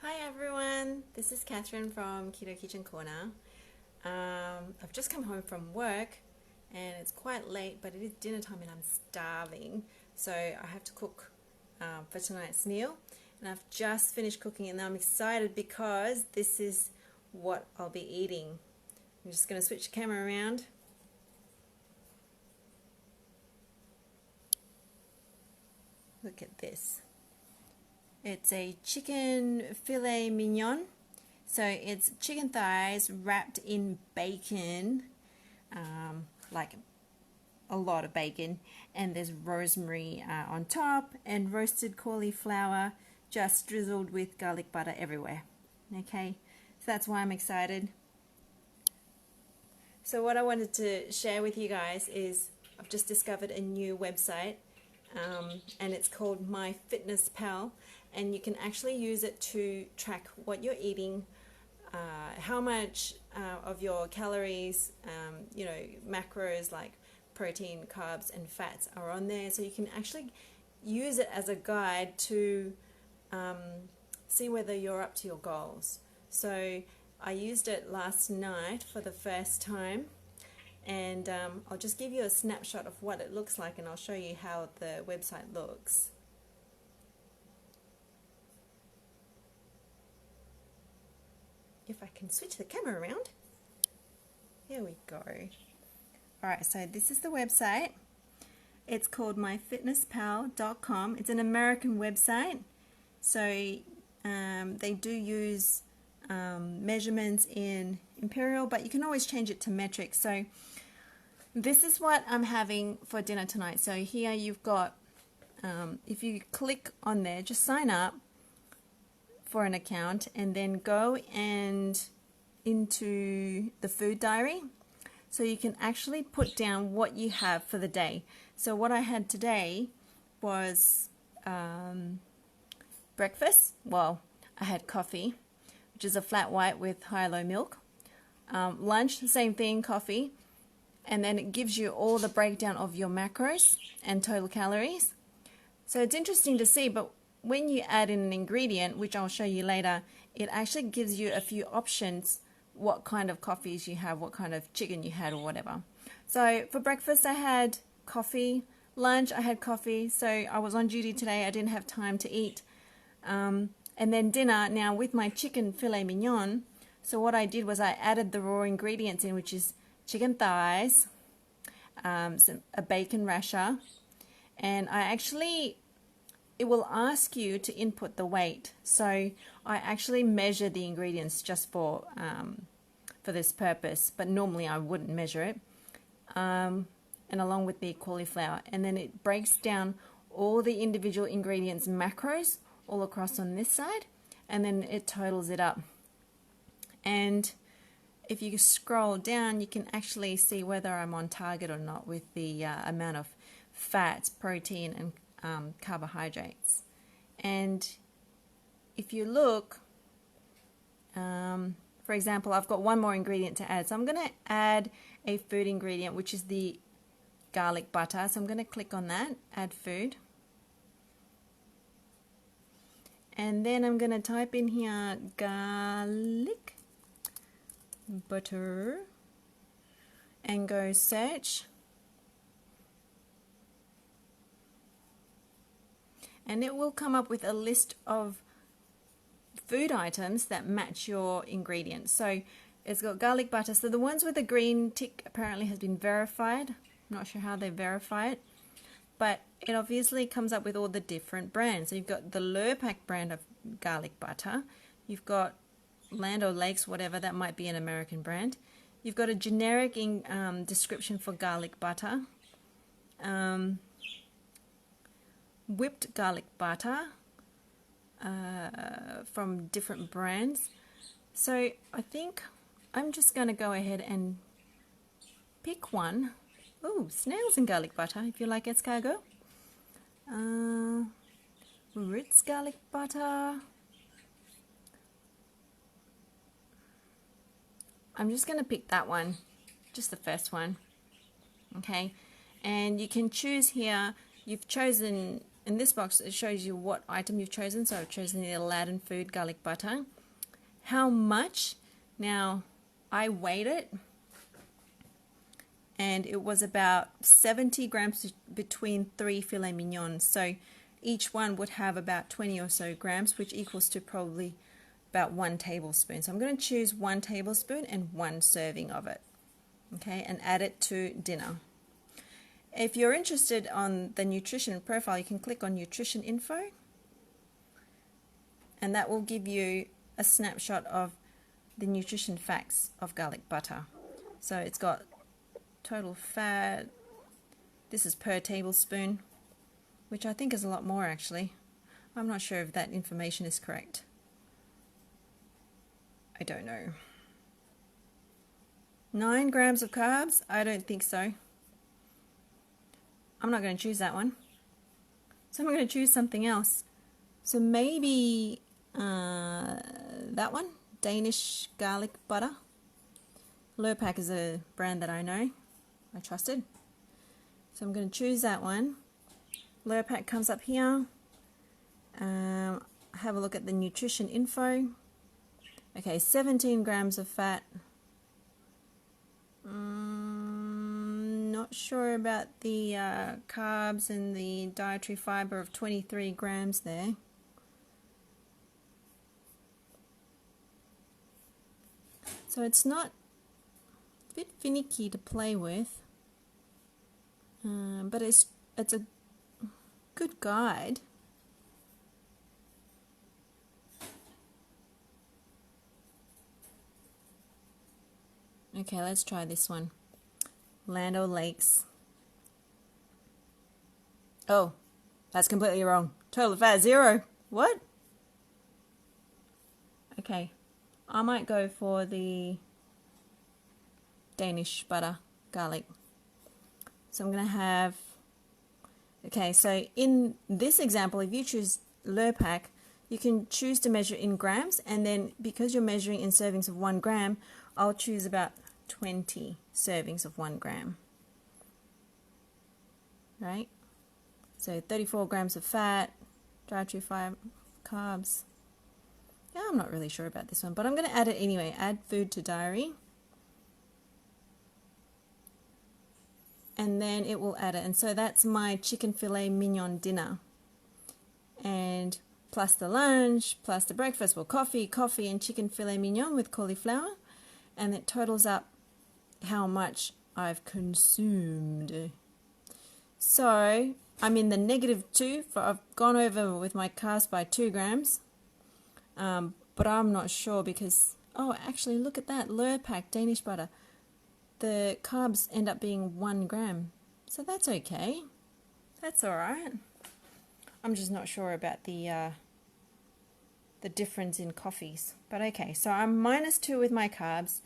Hi everyone, this is Catherine from Keto Kitchen Corner. I've just come home from work and it's quite late, but it is dinner time and I'm starving. So I have to cook for tonight's meal. And I've just finished cooking and I'm excited because this is what I'll be eating. I'm just going to switch the camera around. Look at this. It's a chicken filet mignon. So it's chicken thighs wrapped in bacon, like a lot of bacon, and there's rosemary on top and roasted cauliflower just drizzled with garlic butter everywhere. Okay, so that's why I'm excited. So what I wanted to share with you guys is I've just discovered a new website and it's called MyFitnessPal, and you can actually use it to track what you're eating, how much of your calories, macros like protein, carbs, and fats are on there. So you can actually use it as a guide to see whether you're up to your goals. So I used it last night for the first time, and I'll just give you a snapshot of what it looks like and I'll show you how the website looks. If I can switch the camera around. Here we go. Alright, so this is the website. It's called myfitnesspal.com. It's an American website, so they do use measurements in imperial, but you can always change it to metric. So this is what I'm having for dinner tonight. So here you've got, if you click on there, just sign up for an account and then go and into the food diary. So you can actually put down what you have for the day. So what I had today was breakfast. Well, I had coffee, which is a flat white with high-low milk. Lunch, the same thing, coffee. And then it gives you all the breakdown of your macros and total calories. So it's interesting to see, but when you add in an ingredient, which I'll show you later, it actually gives you a few options, what kind of coffees you have, what kind of chicken you had or whatever. So for breakfast I had coffee, lunch I had coffee, so I was on duty today, I didn't have time to eat. And then dinner, now with my chicken filet mignon, so what I did was I added the raw ingredients in, which is chicken thighs, a bacon rasher, and it will ask you to input the weight. So I actually measure the ingredients just for this purpose, but normally I wouldn't measure it. And along with the cauliflower, and then it breaks down all the individual ingredients macros all across on this side, and then it totals it up. And if you scroll down, you can actually see whether I'm on target or not with the amount of fats, protein, and carbohydrates. And if you look, for example, I've got one more ingredient to add. So I'm going to add a food ingredient, which is the garlic butter. So I'm going to click on that, add food. And then I'm going to type in here garlic butter and go search. And it will come up with a list of food items that match your ingredients. So it's got garlic butter. So the ones with the green tick apparently has been verified. I'm not sure how they verify it, but it obviously comes up with all the different brands. So you've got the Lurpak brand of garlic butter. You've got Land O'Lakes, whatever, that might be an American brand. You've got a generic description for garlic butter. Whipped garlic butter from different brands. So I think I'm just going to go ahead and pick one. Ooh, snails and garlic butter, if you like escargot. Ritz garlic butter. I'm just going to pick that one, just the first one. Okay, and you can choose here. You've chosen in this box, it shows you what item you've chosen. So I've chosen the Aladdin Food garlic butter. How much? Now, I weighed it, and it was about 70 grams between 3 filet mignons. So each one would have about 20 or so grams, which equals to probably about 1 tablespoon. So I'm going to choose 1 tablespoon and 1 serving of it, okay, and add it to dinner. If you're interested on the nutrition profile, you can click on nutrition info, and that will give you a snapshot of the nutrition facts of garlic butter. So it's got total fat, this is per tablespoon, which I think is a lot more actually. I'm not sure if that information is correct. I don't know. 9 grams of carbs? I don't think so. I'm not going to choose that one. So I'm going to choose something else. So maybe that one, Danish garlic butter. Lurpak is a brand that I know, I trusted. So I'm going to choose that one. Lurpak comes up here. Have a look at the nutrition info. Okay, 17 grams of fat. Not sure about the carbs and the dietary fiber of 23 grams there. So it's not, a bit finicky to play with, but it's a good guide. Okay, let's try this one. Land O'Lakes. Oh, that's completely wrong. Total fat 0. What? Okay, I might go for the Danish butter garlic. So I'm going to have, okay, so in this example, if you choose Lurpak, you can choose to measure in grams, and then because you're measuring in servings of 1 gram, I'll choose about 20 servings of 1 gram. Right? So 34 grams of fat, dietary fiber, carbs. Yeah, I'm not really sure about this one, but I'm going to add it anyway. Add food to diary. And then it will add it. And so that's my chicken filet mignon dinner. And plus the lunch, plus the breakfast, well, coffee and chicken filet mignon with cauliflower. And it totals up how much I've consumed. So I'm in the -2, for I've gone over with my carbs by 2 grams. But I'm not sure because, oh, actually look at that, Lurpak Danish butter. The carbs end up being 1 gram. So that's okay. That's all right. I'm just not sure about the difference in coffees. But okay, so I'm -2 with my carbs.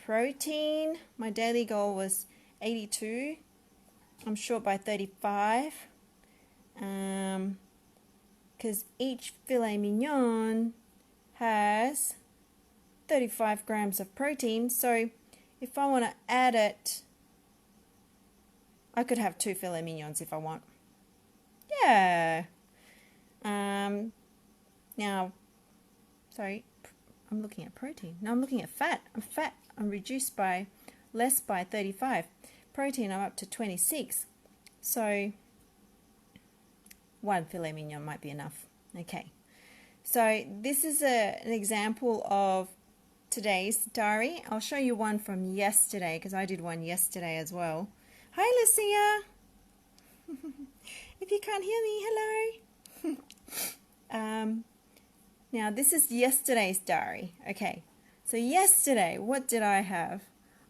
Protein, my daily goal was 82. I'm short by 35. Because each filet mignon has 35 grams of protein. So if I want to add it, I could have 2 filet mignons if I want. Yeah. Now, sorry, I'm looking at protein. No, I'm looking at fat. I'm reduced by less by 35. Protein, I'm up to 26. So 1 filet mignon might be enough. Okay. So this is an example of today's diary. I'll show you one from yesterday because I did one yesterday as well. Hi, Lucia. If you can't hear me, hello. Now this is yesterday's diary. Okay, so yesterday, what did I have?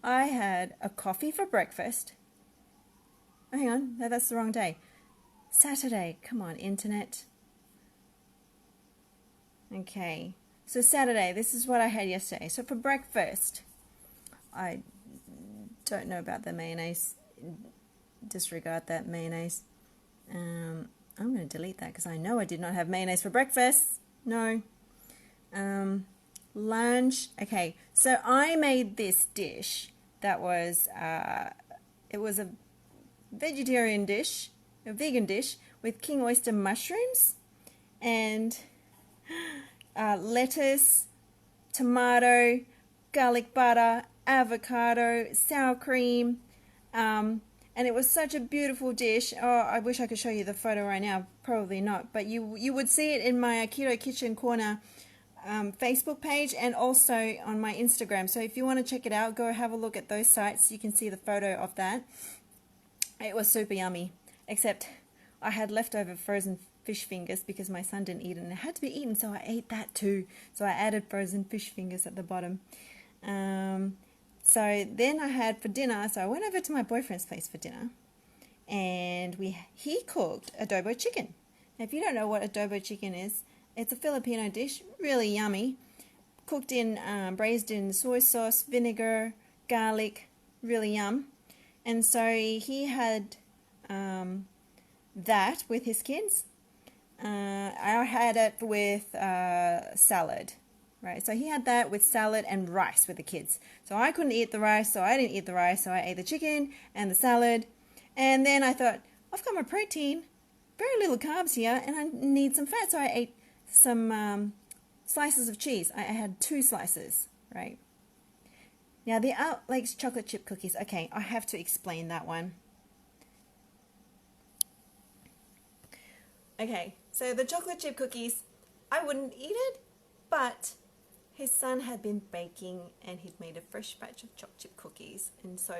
I had a coffee for breakfast. Oh, hang on, no, that's the wrong day. Saturday, come on, internet. Okay, so Saturday, this is what I had yesterday. So for breakfast, I don't know about the mayonnaise. Disregard that mayonnaise. I'm going to delete that because I know I did not have mayonnaise for breakfast. No. Lunch. Okay, so I made this dish that was, it was a vegetarian dish, a vegan dish with king oyster mushrooms and lettuce, tomato, garlic butter, avocado, sour cream, and it was such a beautiful dish. Oh, I wish I could show you the photo right now. Probably not, but you would see it in my Keto Kitchen Corner Facebook page and also on my Instagram. So if you want to check it out, go have a look at those sites. You can see the photo of that. It was super yummy, except I had leftover frozen fish fingers because my son didn't eat it and it had to be eaten, so I ate that too. So I added frozen fish fingers at the bottom. So then I had for dinner, so I went over to my boyfriend's place for dinner and he cooked adobo chicken. Now, if you don't know what adobo chicken is, it's a Filipino dish, really yummy, cooked in, braised in soy sauce, vinegar, garlic, really yum. And so he had that with his kids. I had it with salad, right? So he had that with salad and rice with the kids. So I couldn't eat the rice, so I didn't eat the rice, so I ate the chicken and the salad. And then I thought, I've got my protein, very little carbs here, and I need some fat, so I ate some slices of cheese. I had 2 slices, right? Now, the Outlakes chocolate chip cookies. Okay, I have to explain that one. Okay, so the chocolate chip cookies, I wouldn't eat it, but his son had been baking and he'd made a fresh batch of chocolate chip cookies. And so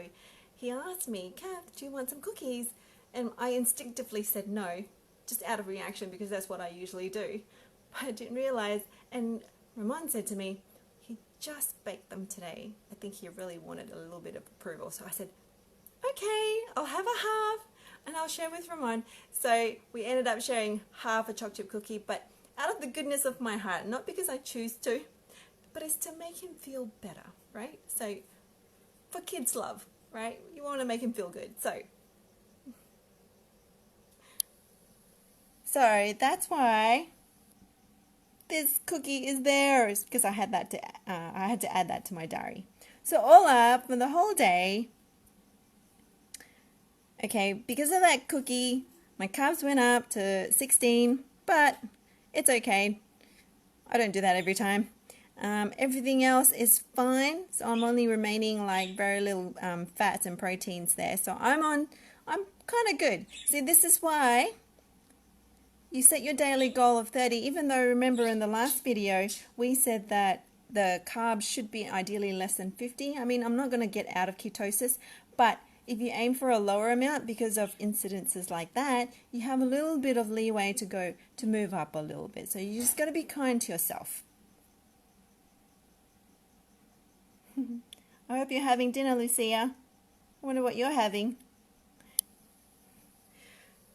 he asked me, Kath, do you want some cookies? And I instinctively said no, just out of reaction because that's what I usually do. But I didn't realize, and Ramon said to me, he just baked them today. I think he really wanted a little bit of approval. So I said, okay, I'll have a half and I'll share with Ramon. So we ended up sharing half a chocolate chip cookie, but out of the goodness of my heart, not because I choose to, but it's to make him feel better, right? So for kids' love, right? You want to make him feel good. So that's why this cookie is there, because I had to add that to my diary. So all up for the whole day, okay, because of that cookie, my carbs went up to 16, but it's okay. I don't do that every time. Everything else is fine, so I'm only remaining like very little fats and proteins there. So I'm kind of good. See, this is why you set your daily goal of 30, even though remember in the last video we said that the carbs should be ideally less than 50. I mean, I'm not going to get out of ketosis, but if you aim for a lower amount because of incidences like that, you have a little bit of leeway to move up a little bit. So you just got to be kind to yourself. I hope you're having dinner, Lucia. I wonder what you're having.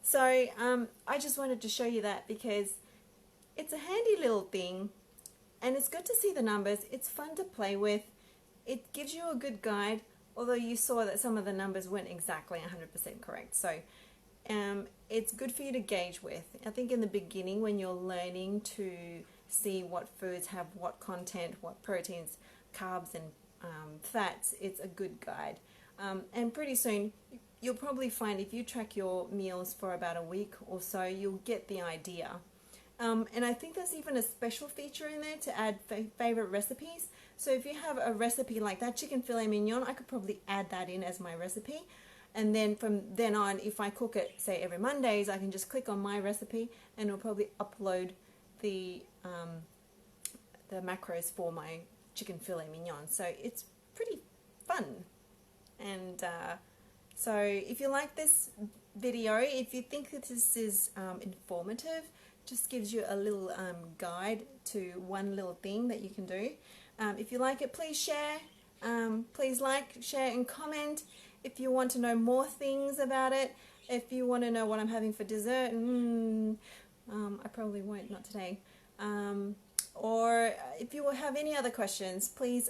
So I just wanted to show you that because it's a handy little thing and it's good to see the numbers. It's fun to play with. It gives you a good guide, although you saw that some of the numbers weren't exactly 100% correct. So it's good for you to gauge with. I think in the beginning when you're learning to see what foods have what content, what proteins, carbs and fats, it's a good guide. And pretty soon you'll probably find if you track your meals for about a week or so, you'll get the idea. And I think there's even a special feature in there to add favorite recipes. So if you have a recipe like that chicken filet mignon, I could probably add that in as my recipe. And then from then on, if I cook it, say every Mondays, I can just click on my recipe and it'll probably upload the macros for my chicken filet mignon. So it's pretty fun. And so if you like this video, if you think that this is informative, just gives you a little guide to one little thing that you can do. If you like it, please share. Please like, share and comment. If you want to know more things about it, if you want to know what I'm having for dessert, I probably won't, not today. Or if you have any other questions, please